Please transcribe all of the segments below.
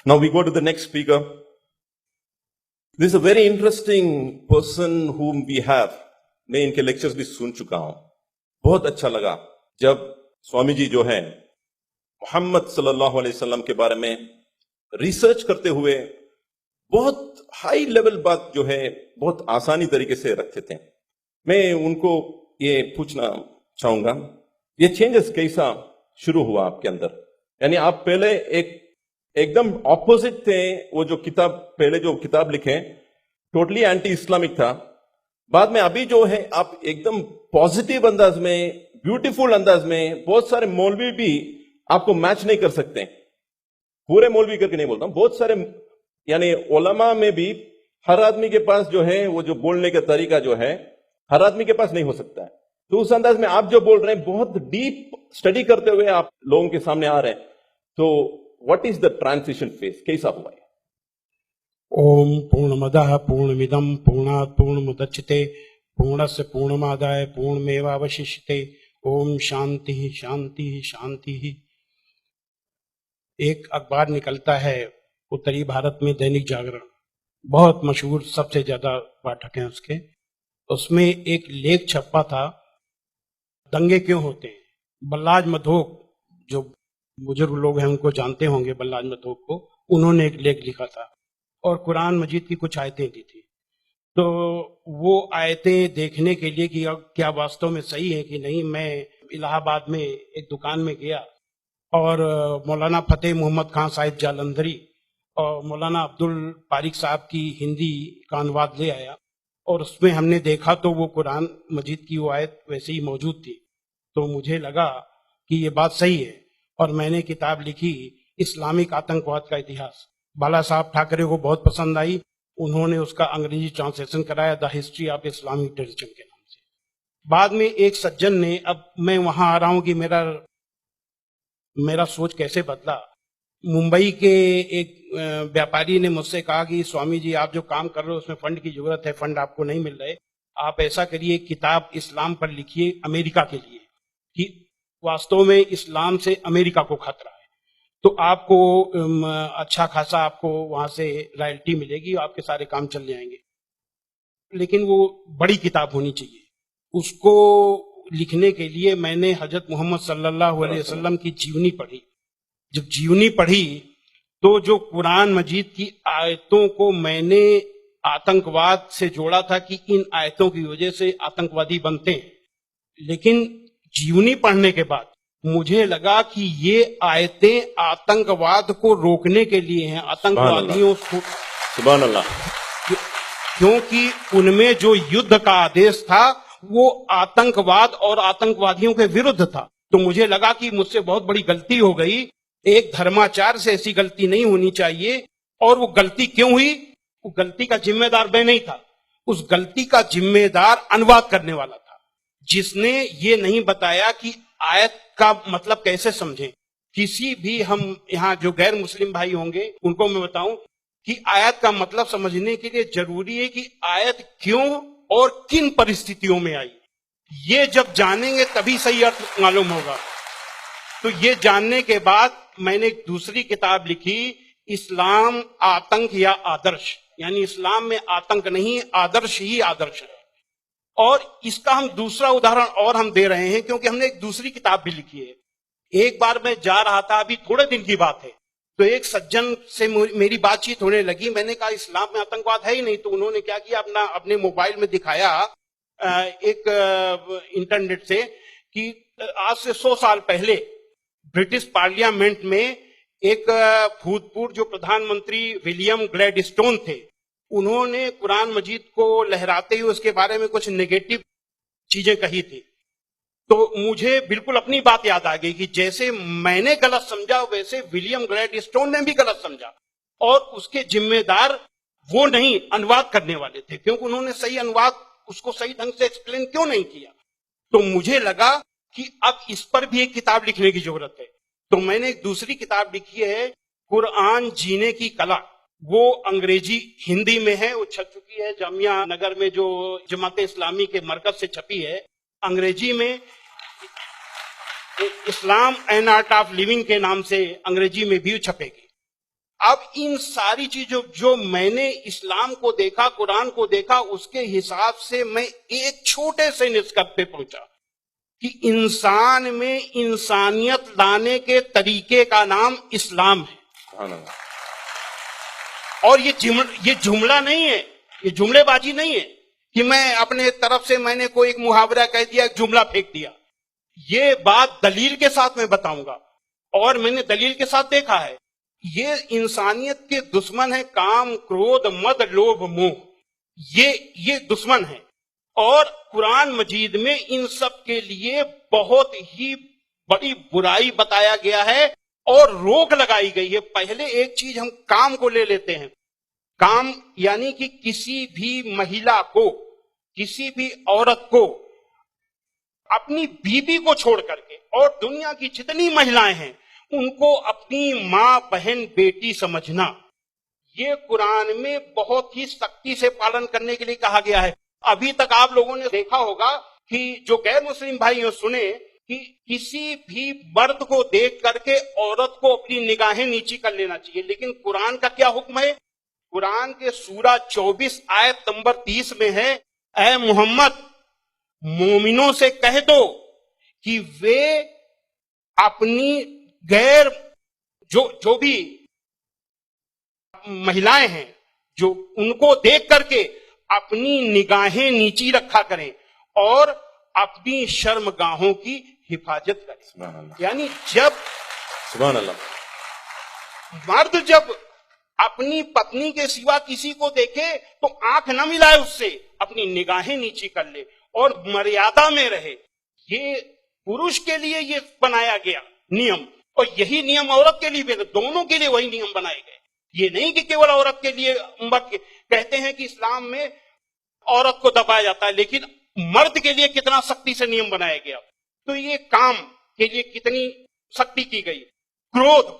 Now we go to the next speaker. This is a very interesting person whom we have. मैं इनके lectures भी सुन चुका हूं. बहुत अच्छा लगा जब स्वामी जी जो है मोहम्मद सल्लल्लाहु अलैहि वसल्लम के बारे में रिसर्च करते हुए बहुत हाई लेवल बात जो है बहुत आसानी तरीके से रखते थे. मैं उनको ये पूछना चाहूंगा, ये चेंजेस कैसा शुरू हुआ आपके अंदर? यानी आप पहले एकदम ऑपोजिट थे. वो जो किताब पहले जो किताब लिखे टोटली एंटी इस्लामिक था. बाद में अभी जो है आप एकदम पॉजिटिव अंदाज में, ब्यूटीफुल अंदाज में, बहुत सारे मौलवी भी आपको मैच नहीं कर सकते. पूरे मौलवी करके नहीं बोलता, बहुत सारे यानी उलमा में भी हर आदमी के पास जो है वो जो बोलने का तरीका जो है हर आदमी के पास नहीं हो सकता है. तो उस अंदाज में आप जो बोल रहे हैं बहुत डीप स्टडी करते हुए आप लोगों के सामने आ रहे हैं. तो what is the transition phase, कैसा हुआ है? ओम पूर्णमदः पूर्णमिदं पूर्णात् पूर्णमुदच्यते पूर्णस्य पूर्णमादाय पूर्णमेवावशिष्यते. ओम शांति शांति शांति. एक अखबार निकलता है उत्तरी भारत में, दैनिक जागरण, बहुत मशहूर, सबसे ज्यादा पाठक हैं उसके. उसमें एक लेख छपा था, दंगे क्यों होते हैं. बल्लाज मधोक, जो बुजुर्ग लोग हैं उनको जानते होंगे बल्लाज मधोक को, उन्होंने एक लेख लिखा था और कुरान मजीद की कुछ आयतें दी थी. तो वो आयतें देखने के लिए कि क्या वास्तव में सही है कि नहीं, मैं इलाहाबाद में एक दुकान में गया और मौलाना फतेह मोहम्मद खान साहिब जालंधरी और मौलाना अब्दुल पारिक साहब की हिंदी का अनुवाद ले आया और उसमें हमने देखा तो वो कुरान मजीद की वो आयत वैसे ही मौजूद थी. तो मुझे लगा कि ये बात सही है और मैंने किताब लिखी, इस्लामिक आतंकवाद का इतिहास. बाला साहब ठाकरे को बहुत पसंद आई. उन्होंने उसका अंग्रेजी ट्रांसलेशन कराया, the history of Islamic tradition के नाम से. बाद में एक सज्जन ने, अब मैं वहां आ रहा हूं कि मेरा सोच कैसे बदला. मुंबई के एक व्यापारी ने मुझसे कहा कि स्वामी जी आप जो काम कर रहे हो उसमें फंड की जरूरत है, फंड आपको नहीं मिल रहे, आप ऐसा करिए किताब इस्लाम पर लिखिए अमेरिका के लिए, कि वास्तव में इस्लाम से अमेरिका को खतरा है, तो आपको अच्छा खासा आपको वहां से रॉयल्टी मिलेगी, आपके सारे काम चल जाएंगे. लेकिन वो बड़ी किताब होनी चाहिए. उसको लिखने के लिए मैंने हजरत मोहम्मद सल्लल्लाहु अलैहि वसल्लम की जीवनी पढ़ी. जब जीवनी पढ़ी तो जो कुरान मजीद की आयतों को मैंने आतंकवाद से जोड़ा था कि इन आयतों की वजह से आतंकवादी बनते हैं, लेकिन जीवनी पढ़ने के बाद मुझे लगा कि ये आयतें आतंकवाद को रोकने के लिए हैं, आतंकवादियों को. सुभान अल्लाह. क्योंकि उनमें जो युद्ध का आदेश था वो आतंकवाद और आतंकवादियों के विरुद्ध था. तो मुझे लगा कि मुझसे बहुत बड़ी गलती हो गई. एक धर्माचार्य से ऐसी गलती नहीं होनी चाहिए. और वो गलती क्यों हुई? वो गलती का जिम्मेदार मैं नहीं था, उस गलती का जिम्मेदार अनुवाद करने वाला था, जिसने ये नहीं बताया कि आयत का मतलब कैसे समझें. किसी भी, हम यहाँ जो गैर मुस्लिम भाई होंगे उनको मैं बताऊं कि आयत का मतलब समझने के लिए जरूरी है कि आयत क्यों और किन परिस्थितियों में आई. ये जब जानेंगे तभी सही अर्थ मालूम होगा. तो ये जानने के बाद मैंने एक दूसरी किताब लिखी, इस्लाम आतंक या आदर्श. यानी इस्लाम में आतंक नहीं, आदर्श ही आदर्श है. और इसका हम दूसरा उदाहरण और हम दे रहे हैं क्योंकि हमने एक दूसरी किताब भी लिखी है. एक बार मैं जा रहा था, अभी थोड़े दिन की बात है, तो एक सज्जन से मेरी बातचीत होने लगी. मैंने कहा इस्लाम में आतंकवाद है ही नहीं. तो उन्होंने क्या किया, अपने मोबाइल में दिखाया एक इंटरनेट से कि आज से 100 साल पहले ब्रिटिश पार्लियामेंट में एक भूतपूर्व जो प्रधानमंत्री विलियम ग्लैडस्टोन थे, उन्होंने कुरान मजीद को लहराते हुए उसके बारे में कुछ नेगेटिव चीजें कही थी. तो मुझे बिल्कुल अपनी बात याद आ गई कि जैसे मैंने गलत समझा वैसे विलियम ग्लैडस्टोन ने भी गलत समझा. और उसके जिम्मेदार वो नहीं, अनुवाद करने वाले थे, क्योंकि उन्होंने सही अनुवाद उसको सही ढंग से एक्सप्लेन क्यों नहीं किया. तो मुझे लगा कि अब इस पर भी एक किताब लिखने की जरूरत है. तो मैंने एक दूसरी किताब लिखी है, कुरान जीने की कला. वो अंग्रेजी हिंदी में है, वो छप चुकी है जामिया नगर में, जो जमात इस्लामी के मरकज से छपी है. अंग्रेजी में इस्लाम एंड आर्ट ऑफ लिविंग के नाम से अंग्रेजी में भी छपेगी. अब इन सारी चीजों जो मैंने इस्लाम को देखा, कुरान को देखा, उसके हिसाब से मैं एक छोटे से निष्कर्ष पे पहुंचा कि इंसान में इंसानियत लाने के तरीके का नाम इस्लाम है। सुभान अल्लाह। और ये जुमला नहीं है, ये जुमलेबाजी नहीं है कि मैं अपने तरफ से मैंने कोई एक मुहावरा कह दिया, एक जुमला फेंक दिया। ये बात दलील के साथ मैं बताऊंगा, और मैंने दलील के साथ देखा है। ये इंसानियत के दुश्मन है, काम, क्रोध, मद, लोभ, मोह। ये दुश्मन है, और कुरान मजीद में इन सब के लिए बहुत ही बड़ी बुराई बताया गया है और रोक लगाई गई है। पहले एक चीज हम काम को ले लेते हैं। काम यानी कि किसी भी महिला को, किसी भी औरत को अपनी बीवी को छोड़ करके, और दुनिया की जितनी महिलाएं हैं उनको अपनी मां, बहन, बेटी समझना, ये कुरान में बहुत ही सख्ती से पालन करने के लिए कहा गया है। अभी तक आप लोगों ने देखा होगा कि जो गैर मुस्लिम भाई हो, सुने कि किसी भी मर्द को देख करके औरत को अपनी निगाहें नीची कर लेना चाहिए, लेकिन कुरान का क्या हुक्म है? कुरान के सूरा 24 आयत नंबर 30 में है, ऐ मोहम्मद मोमिनों से कह दो कि वे अपनी गैर जो भी महिलाएं हैं, जो उनको देख करके अपनी निगाहें नीची रखा करें और अपनी शर्मगाहों की हिफाजत करें। सुभान अल्लाह। यानी जब सुभान अल्लाह। मर्द जब अपनी पत्नी के सिवा किसी को देखे तो आंख न मिलाए उससे, अपनी निगाहें नीची कर ले और मर्यादा में रहे। ये पुरुष के लिए ये बनाया गया नियम, और यही नियम औरत के लिए भी, दोनों के लिए वही नियम बनाए गए। ये नहीं कि केवल औरत के लिए। कहते हैं कि इस्लाम में औरत को दबाया जाता है, लेकिन मर्द के लिए कितना सख्ती से नियम बनाया गया। तो ये काम के लिए कितनी सख्ती की गई। क्रोध,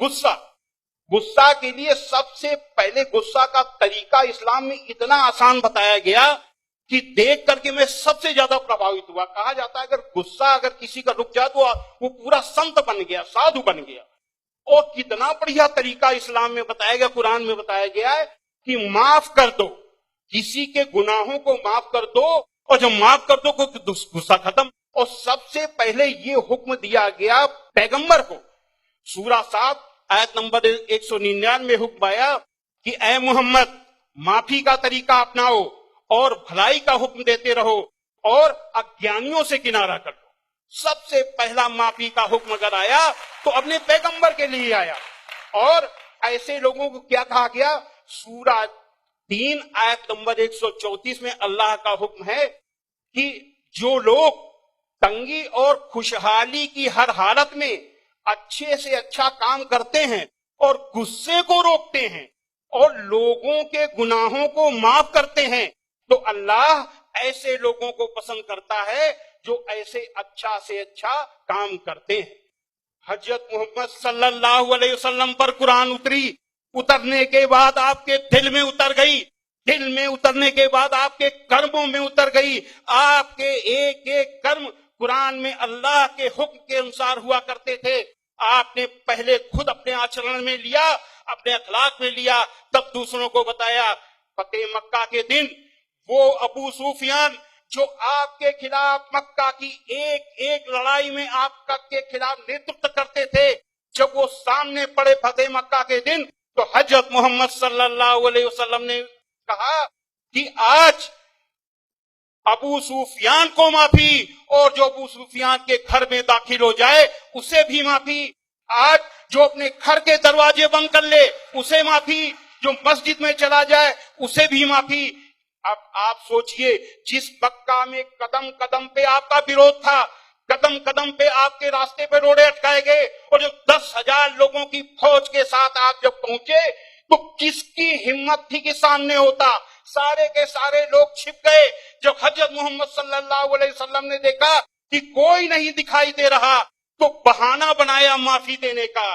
गुस्सा के लिए सबसे पहले गुस्सा का तरीका इस्लाम में इतना आसान बताया गया कि देख करके मैं सबसे ज्यादा प्रभावित हुआ। कहा जाता है अगर गुस्सा अगर किसी का रुक जाए तो वो पूरा संत बन गया, साधु बन गया। और कितना बढ़िया तरीका इस्लाम में बताया गया, कुरान में बताया गया है कि माफ कर दो, किसी के गुनाहों को माफ कर दो, और जब माफ कर दो तो गुस्सा खत्म। और सबसे पहले ये हुक्म दिया गया पैगंबर को। सूरा 7 आयत नंबर 199 में हुक्म आया कि ऐ मोहम्मद माफी का तरीका अपनाओ और भलाई का हुक्म देते रहो और अज्ञानियों से किनारा कर दो। सबसे पहला माफी का हुक्म अगर आया तो अपने पैगंबर के लिए आया। और ऐसे लोगों को क्या कहा गया? सूरा 3 आयत नंबर 134 में अल्लाह का हुक्म है कि जो लोग तंगी और खुशहाली की हर हालत में अच्छे से अच्छा काम करते हैं और गुस्से को रोकते हैं और लोगों के गुनाहों को माफ करते हैं, तो अल्लाह ऐसे लोगों को पसंद करता है जो ऐसे अच्छा से अच्छा काम करते हैं। हजरत मोहम्मद सल्लल्लाहु अलैहि वसल्लम पर कुरान उतरने के बाद आपके दिल में उतर गई। दिल में उतरने के बाद आपके कर्मों में उतर गई। आपके एक एक कर्म कुरान में अल्लाह के हुक्म के अनुसार हुआ करते थे। आपने पहले खुद अपने आचरण में लिया, अपने अखलाक में लिया, तब दूसरों को बताया। फतेह मक्का के दिन वो अबू सुफियान जो आपके खिलाफ मक्का की एक एक लड़ाई में आपका के खिलाफ नेतृत्व करते थे, जब वो सामने पड़े फतेह मक्का के दिन, तो हजरत मोहम्मद सल्लल्लाहु अलैहि वसल्लम ने कहा कि आज अबू सुफियान को माफी, और जो अबू सुफियान के घर में दाखिल हो जाए उसे भी माफी। आज जो अपने घर के दरवाजे बंद कर ले उसे माफी, जो मस्जिद में चला जाए उसे भी माफी। अब आप सोचिए, जिस मक्का में कदम कदम पे आपका विरोध था, कदम कदम पे आपके रास्ते पे रोड़े अटकाए गए, और जो 10,000 लोगों की फौज के साथ आप जब पहुंचे तो किसकी हिम्मत थी कि सामने होता? सारे के सारे लोग छिप गए। जब हजरत मोहम्मद सल्लल्लाहु अलैहि वसल्लम ने देखा कि कोई नहीं दिखाई दे रहा, तो बहाना बनाया माफी देने का।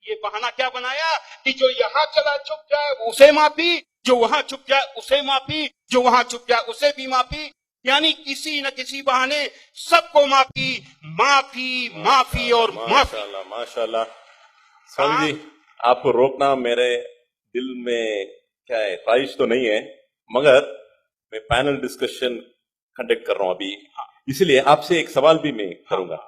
ये बहाना क्या बनाया कि जो यहाँ चला चुप जाए उसे माफी, जो वहां चुप जाए उसे माफी, जो वहां चुप जाए उसे भी माफी। यानी किसी न किसी बहाने सबको माफी, माफी, माफी और माफी। माशाल्लाह, माशाल्लाह। स्वामी जी, आपको रोकना मेरे दिल में क्या है, ख्वाहिश तो नहीं है, मगर मैं पैनल डिस्कशन कंडक्ट कर रहा हूं अभी, इसलिए आपसे एक सवाल भी मैं करूंगा।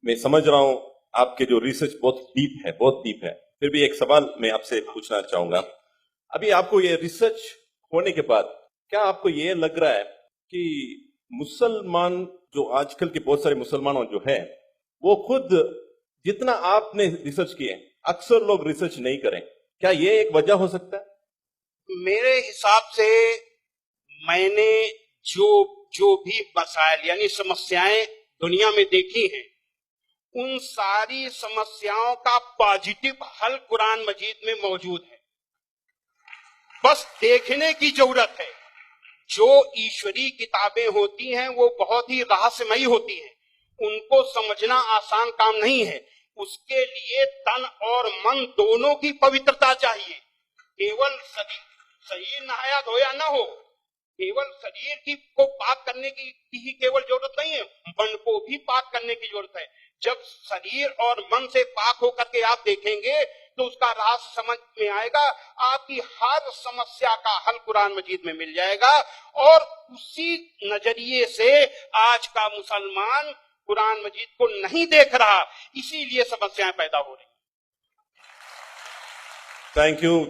मैं समझ रहा हूं आपके जो रिसर्च बहुत डीप है, फिर भी एक सवाल मैं आपसे पूछना चाहूंगा। अभी आपको ये रिसर्च होने के बाद क्या आपको ये लग रहा है कि मुसलमान जो आजकल के बहुत सारे मुसलमान जो है वो खुद जितना आपने रिसर्च किए अक्सर लोग रिसर्च नहीं करें, क्या ये एक वजह हो सकता है? मेरे हिसाब से मैंने जो जो भी मसाइल यानी समस्याएं दुनिया में देखी हैं, उन सारी समस्याओं का पॉजिटिव हल कुरान मजीद में मौजूद है। बस देखने की जरूरत है। जो ईश्वरी किताबें होती हैं वो बहुत ही रहस्यमयी होती हैं, उनको समझना आसान काम नहीं है। उसके लिए तन और मन दोनों की पवित्रता चाहिए। केवल शरीर नहाया धोया ना हो, केवल शरीर की को पाक करने की ही केवल जरूरत नहीं है, मन को भी पाक करने की जरूरत है। जब शरीर और मन से पाक होकर के आप देखेंगे तो उसका राज समझ में आएगा, आपकी हर समस्या का हल कुरान मजीद में मिल जाएगा। और उसी नजरिए से आज का मुसलमान कुरान मजीद को नहीं देख रहा, इसीलिए समस्याएं पैदा हो रही। Thank you